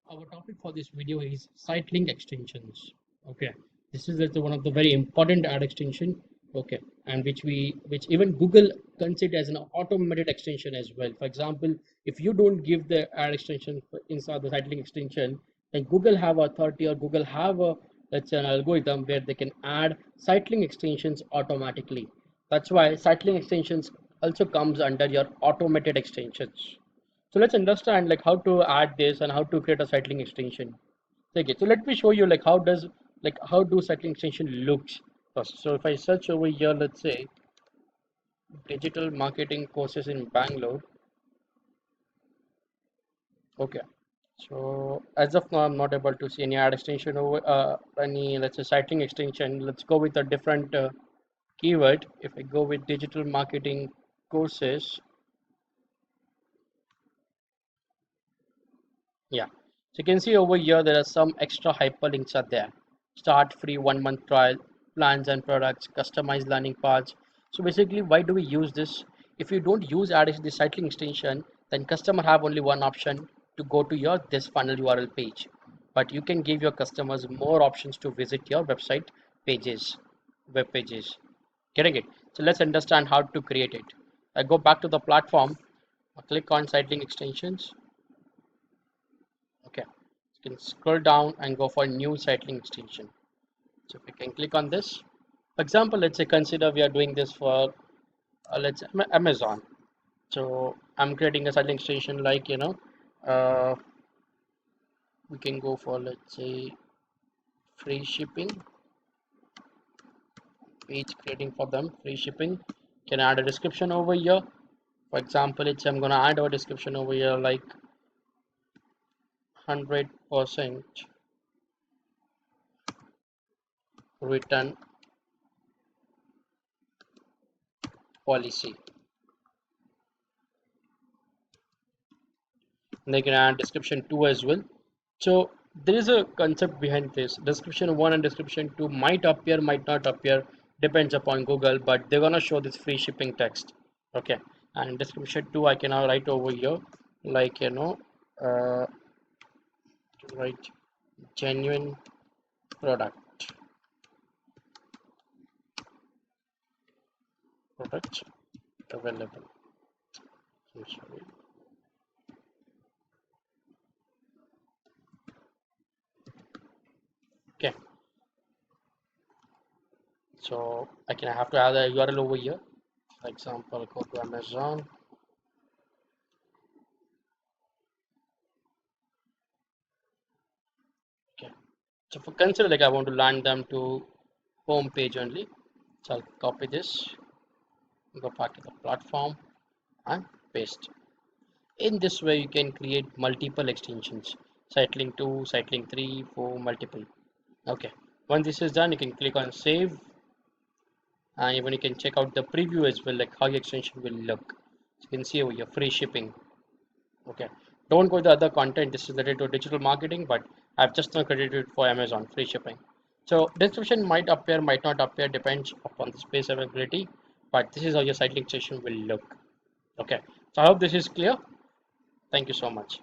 Our topic for this video is Sitelink extensions. Okay, this is one of the very important ad extension. Okay, and which even Google consider as an automated extension as well. For example, if you don't give the ad extension inside the Sitelink extension, then Google have authority or Google have a, let's say, an algorithm where they can add Sitelink extensions automatically. That's why Sitelink extensions also comes under your automated extensions. So let's understand like how to add this and how to create a Sitelink extension. Okay, so let me show you like how do Sitelink extension looks first. So if I search over here, let's say digital marketing courses in Bangalore. Okay, so as of now, I'm not able to see any ad extension over any, let's say, Sitelink extension. Let's go with a different keyword. If I go with digital marketing courses, yeah. So you can see over here there are some extra hyperlinks are there. Start free 1 month trial, plans and products, customized learning paths. So basically, why do we use this? If you don't use add the Sitelink extension, then customer have only one option to go to your this funnel URL page. But you can give your customers more options to visit your website pages, web pages. Getting it? So let's understand how to create it. I go back to the platform, I click on Sitelink extensions. Okay, you can scroll down and go for new Sitelink extension. So if we can click on this, for example, let's say consider we are doing this for let's say Amazon. So I'm creating a Sitelink extension like uh, we can go for, let's say, free shipping page, creating for them free shipping. Can add a description over here. For example, it's I'm gonna add a description over here like 100% return policy. And they can add description 2 as well. So there is a concept behind this. Description 1 and description 2 might appear, might not appear, depends upon Google, but they're gonna show this free shipping text. Okay, and description 2 I can now write over here like uh, write genuine product available. Sorry. Okay, so I can have to add a URL over here. For example, go to Amazon. Okay, so for consider like I want to land them to home page only. So I'll copy this, go back to the platform and paste. In this way, you can create multiple extensions. Sitelink 2, Sitelink 3, 4, multiple. Okay. Once this is done, you can click on save, and even you can check out the preview as well, like how your extension will look. So you can see over here, free shipping. Okay. Don't go to the other content. This is related to digital marketing, but I've just now created it for Amazon, free shipping. So description might appear, might not appear, depends upon the space availability. But this is how your Sitelink extension will look. Okay. So I hope this is clear. Thank you so much.